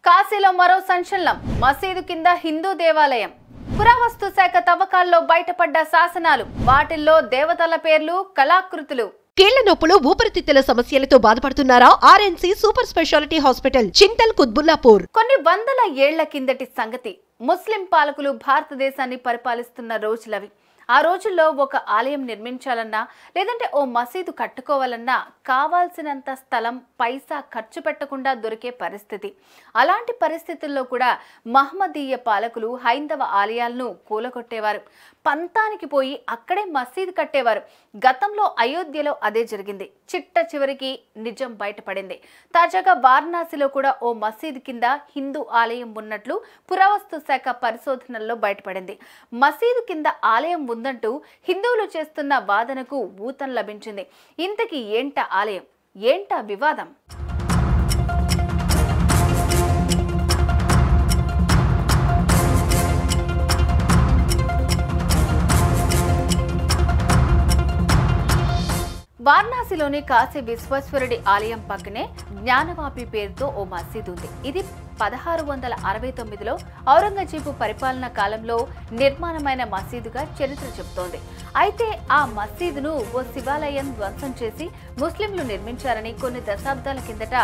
కాశీలో మరో సంచలనం. మసీదు కింద హిందూ దేవాలయం. పురావస్తు శాఖ తవ్వకాల్లో బయటపడ్డ శాసనాలు, వాటిల్లో దేవతల పేర్లు, కళాకృతులు. కీళ్ల నొప్పులు, ఊపిరితిత్తుల సమస్యలతో బాధపడుతున్నారా? RNC super speciality hospital, Chintal Qutbullapur. కొన్ని వందల ఏళ్ల కిందటి సంగతి. ముస్లిం పాలకులు భారతదేశాన్ని పరిపాలిస్తున్న రోజులవి. ఆ రోజుల్లో ఒక ఆలయం నిర్మించాలన్నా, లేదంటే ఓ మసీదు కట్టుకోవాలన్నా కావాల్సినంత స్థలం, పైసా ఖర్చు పెట్టకుండా దొరికే పరిస్థితి. అలాంటి పరిస్థితుల్లో కూడా మహమ్మదీయ పాలకులు హైందవ ఆలయాలను కూలగొట్టేవారు. పంతానికి పోయి అక్కడే మసీదు కట్టేవారు. గతంలో అయోధ్యలో అదే జరిగింది. చిట్ట చివరికి నిజం బయటపడింది. తాజాగా వారణాసిలో కూడా ఓ మసీదు కింద హిందూ ఆలయం ఉన్నట్లు పురావస్తు శాఖ పరిశోధనల్లో బయటపడింది. మసీదు కింద ఆలయం ఉందంటూ హిందువులు చేస్తున్న వాదనకు ఊతం లభించింది. ఇంతకీ ఏంట ఆలయం, ఏంట వివాదం? వారణాసిలోని కాశీ విశ్వేశ్వరుడి ఆలయం పక్కనే జ్ఞానవాపి పేరుతో ఓ మసీదు ఉంది. ఇది 1669లో ఔరంగజేబు పరిపాలన కాలంలో నిర్మాణమైన మసీదుగా చరిత్ర చెబుతోంది. అయితే ఆ మసీదును ఓ శివాలయం ధ్వంసం చేసి ముస్లింలు నిర్మించారని కొన్ని దశాబ్దాల కిందట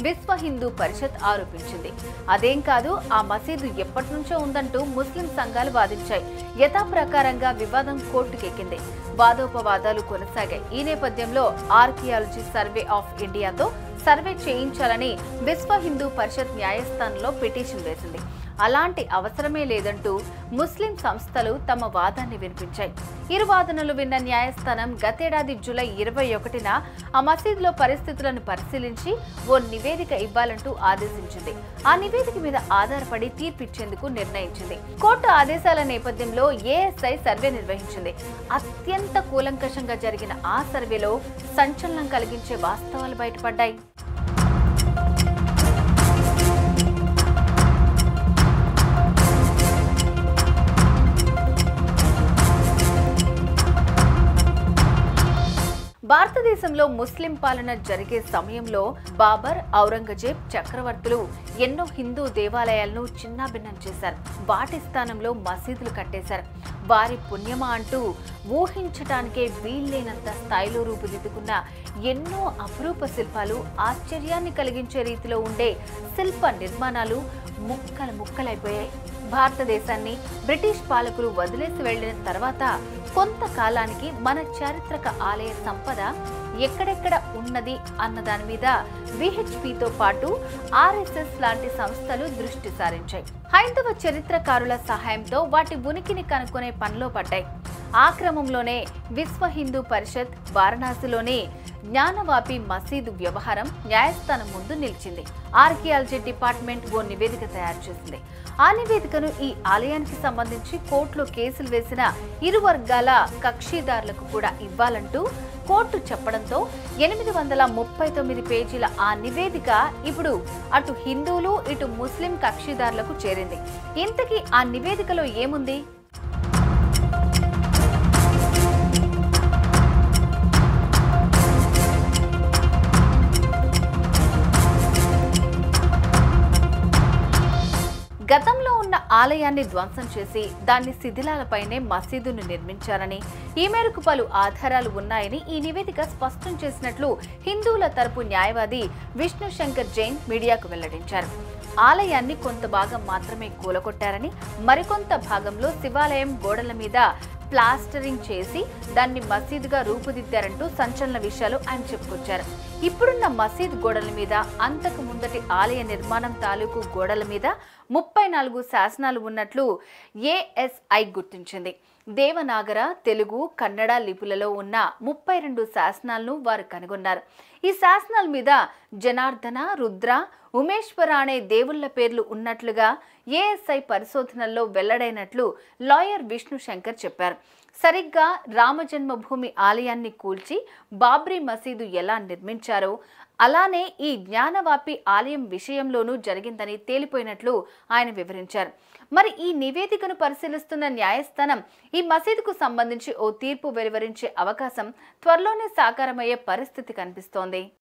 విశ్వ హిందూ పరిషత్ ఆరోపించింది. అదేం కాదు, ఆ మసీదు ఎప్పటి నుంచో ఉందంటూ ముస్లిం సంఘాలు వాదించాయి. యథాప్రకారంగా వివాదం కోర్టుకెక్కింది. వాదోపవాదాలు కొనసాగాయి. ఈ నేపథ్యంలో ఆర్కియాలజీ సర్వే ఆఫ్ ఇండియాతో సర్వే చేయించాలని విశ్వ హిందూ పరిషత్ న్యాయస్థానంలో పిటిషన్ వేసింది. అలాంటి అవసరమే లేదంటూ ముస్లిం సంస్థలు తమ వాదాన్ని వినిపించాయి. ఇరు వాదనలు విన్న న్యాయస్థానం గతేడాది జూలై 21న ఆ మసీదులో పరిస్థితులను పరిశీలించి ఓ నివేదిక ఇవ్వాలంటూ ఆదేశించింది. ఆ నివేదిక మీద ఆధారపడి తీర్పిచ్చేందుకు నిర్ణయించింది. కోర్టు ఆదేశాల నేపథ్యంలో ఏఎస్ఐ సర్వే నిర్వహించింది. అత్యంత కూలంకషంగా జరిగిన ఆ సర్వేలో సంచలనం కలిగించే వాస్తవాలు బయటపడ్డాయి. భారతదేశంలో ముస్లిం పాలన జరిగే సమయంలో బాబర్, ఔరంగజేబ్ చక్రవర్తులు ఎన్నో హిందూ దేవాలయాలను చిన్నాభిన్నం చేశారు. వాటి స్థానంలో మసీదులు కట్టేశారు. వారి పుణ్యమా అంటూ ఊహించటానికే వీల్లేనంత స్థాయిలో రూపుదిద్దుకున్న ఎన్నో అపురూప శిల్పాలు, ఆశ్చర్యాన్ని కలిగించే రీతిలో ఉండే శిల్ప నిర్మాణాలు ముక్కలైపోయాయి. భారతదేశాన్ని బ్రిటిష్ పాలకులు వదిలేసి వెళ్లిన తర్వాత కొంతకాలానికి మన చారిత్రక ఆలయ సంపద ఎక్కడెక్కడ ఉన్నది అన్న దాని మీద విహెచ్పితో పాటు ఆర్ఎస్ఎస్ లాంటి సంస్థలు దృష్టి సారించాయి. హైందవ చరిత్రకారుల సహాయంతో వాటి ఉనికిని కనుక్కునే పనిలో పడ్డాయి. ఆ క్రమంలోనే విశ్వ హిందూ పరిషత్ వారణాసిలోని జ్ఞానవాపి మసీదు వ్యవహారం న్యాయస్థానం ముందు నిలిచింది. ఆర్కియాలజీ డిపార్ట్మెంట్ ఓ నివేదిక తయారు చేసింది. ఆ నివేదికను ఈ ఆలయానికి సంబంధించి కోర్టులో కేసులు వేసిన ఇరు వర్గాల కక్షిదారులకు కూడా ఇవ్వాలంటూ కోర్టు చెప్పడంతో 839 పేజీల ఆ నివేదిక ఇప్పుడు అటు హిందువులు, ఇటు ముస్లిం కక్షిదారులకు చేరింది. ఇంతకీ ఆ నివేదికలో ఏముంది? గతంలో ఉన్న ఆలయాన్ని ధ్వంసం చేసి దాన్ని శిథిలాలపైనే మసీదును నిర్మించారని, ఈ మేరకు పలు ఆధారాలు ఉన్నాయని ఈ నివేదిక స్పష్టం చేసినట్లు హిందువుల తరపు న్యాయవాది విష్ణు శంకర్ జైన్ మీడియాకు వెల్లడించారు. ఆలయాన్ని కొంత భాగం మాత్రమే కూలగొట్టారని, మరికొంత భాగంలో శివాలయం గోడల మీద ప్లాస్టరింగ్ చేసి దాన్ని మసీదుగా రూపుదిద్దారంటూ సంచలన విషయాలు ఆయన చెప్పుకొచ్చారు. ఇప్పుడున్న మసీద్ గోడల మీద, అంతకు ముందటి ఆలయ నిర్మాణం తాలూకు గోడల మీద 34 శాసనాలు ఉన్నట్లు ఏఎస్ఐ గుర్తించింది. దేవనాగర, తెలుగు, కన్నడ లిపులలో ఉన్న 32 శాసనాలను వారు కనుగొన్నారు. ఈ శాసనాల మీద జనార్దన, రుద్ర, ఉమేశ్వర అనే దేవుళ్ల పేర్లు ఉన్నట్లుగా ఏఎస్ఐ పరిశోధనల్లో వెల్లడైనట్లు లాయర్ విష్ణు శంకర్ చెప్పారు. సరిగ్గా రామజన్మభూమి ఆలయాన్ని కూల్చి బాబ్రీ మసీదు ఎలా నిర్మించారో అలానే ఈ జ్ఞానవాపి ఆలయం విషయంలోనూ జరిగిందని తేలిపోయినట్లు ఆయన వివరించారు. మరి ఈ నివేదికను పరిశీలిస్తున్న న్యాయస్థానం ఈ మసీదుకు సంబంధించి ఓ తీర్పు వెలువరించే అవకాశం త్వరలోనే సాకారమయ్యే పరిస్థితి కనిపిస్తోంది.